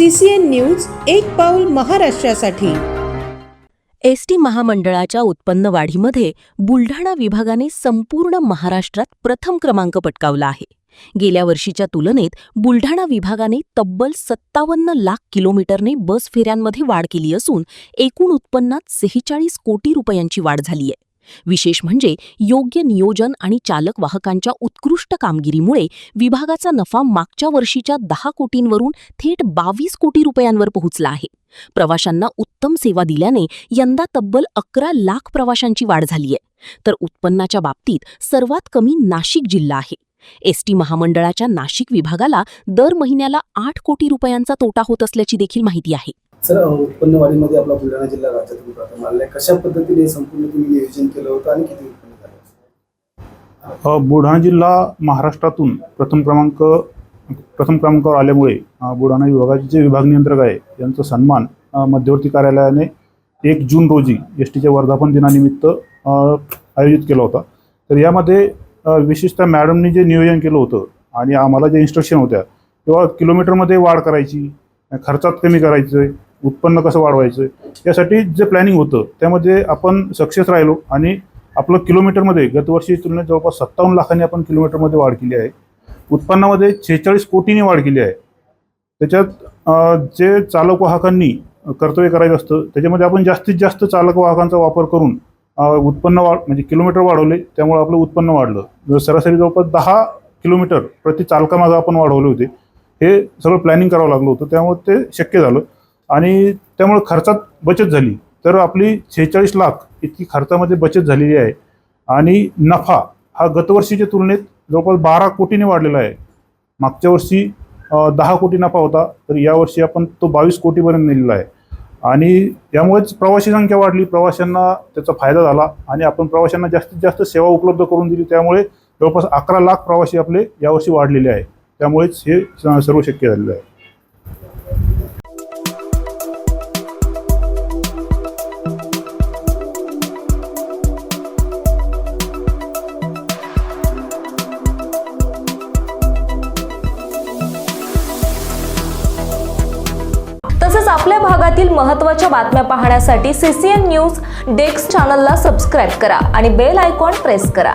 CCN news एक पाऊल महाराष्ट्रासाठी। एसटी महामंडळाच्या उत्पन्न वाढीमध्ये बुलढाणा विभागाने संपूर्ण महाराष्ट्रात प्रथम क्रमांक पटकावला आहे। गेल्या वर्षीच्या तुलनेत बुलढाणा विभागाने तब्बल 57 लाख किलोमीटरने बस फेऱ्यांमध्ये वाढ केली असून एकूण उत्पन्नात 46 कोटी रुपयांची वाढ झाली आहे। विशेष म्हणजे योग्य नियोजन आणि चालक वाहकांच्या उत्कृष्ट कामगिरीमुळे विभागाचा नफा मागच्या वर्षीच्या 10 कोटींवरून थेट 22 कोटी रुपयांवर पोहोचला आहे। प्रवाशांना उत्तम सेवा दिल्याने यंदा तब्बल 11 लाख प्रवाशांची वाढ झाली आहे। तर उत्पन्नाच्या बाबतीत सर्वात कमी नाशिक जिल्हा आहे। एसटी महामंडळाच्या नाशिक विभागाला दर महिन्याला 8 कोटी रुपयांचा तोटा होत असल्याची देखील माहिती आहे। सर, उत्पन्न वाढीमध्ये आपला बुलढाणा जिल्हा राज्यातून प्रथम आला आहे। कशा पद्धतीने संपूर्ण तुम्ही नियोजन केलं होतं आणि किती उत्पन्न झालं? बुलढाणा जिल्हा महाराष्ट्रातून प्रथम क्रमांकावर आल्यामुळे बुलढाणा विभागाचे जे विभाग नियंत्रक आहे यांचा सन्मान मध्यवर्ती कार्यालयाने 1 जून रोजी एसटीच्या वर्धापन दिनानिमित्त आयोजित केला होता। तर यामध्ये विशेषतः मॅडमनी जे नियोजन केलं होतं आणि आम्हाला जे इन्स्ट्रक्शन होत्या तेव्हा किलोमीटरमध्ये वाढ करायची, खर्चात कमी करायचं, उत्पन्न कसं वाढवायचं यासाठी जे प्लॅनिंग होतं त्यामध्ये आपण सक्सेस राहिलो आणि आपलं किलोमीटरमध्ये गतवर्षी तुलनेत जवळपास 57 लाखांनी आपण किलोमीटरमध्ये वाढ केली आहे। उत्पन्नामध्ये 46 कोटींनी वाढ केली आहे। त्याच्यात जे चालक वाहकांनी कर्तव्य करायचं असतं त्याच्यामध्ये आपण जास्तीत जास्त चालक वाहकांचा वापर करून उत्पन्न म्हणजे किलोमीटर वाढवले, त्यामुळे आपलं उत्पन्न वाढलं। सरासरी जवळपास 10 किलोमीटर प्रति चालकामागे आपण वाढवले होते। हे सगळं प्लॅनिंग करावं लागलं होतं, त्यामुळे ते शक्य झालं आणि त्यामुळे खर्चात बचत झाली। तर आपली 46 लाख इतकी खर्चामध्ये बचत झालेली आहे आणि नफा हा गतवर्षीच्या तुलनेत जवळपास 12 कोटीने वाढलेला आहे। मागच्या वर्षी 10 कोटी नफा होता, तर यावर्षी आपण तो 22 कोटीपर्यंत नेलेला आहे आणि यामुळेच प्रवासी संख्या वाढली, प्रवाशांना त्याचा फायदा झाला आणि आपण प्रवाशांना जास्तीत जास्त सेवा उपलब्ध करून दिली। त्यामुळे जवळपास 11 लाख प्रवासी आपले यावर्षी वाढलेले आहे। त्यामुळेच हे सर्व शक्य झालेलं आहे। तसेच आपल्या भागातील महत्त्वाच्या बातम्या पाहण्यासाठी CCN न्यूज डेस्क चॅनलला सबस्क्राइब करा आणि बेल आयकॉन प्रेस करा।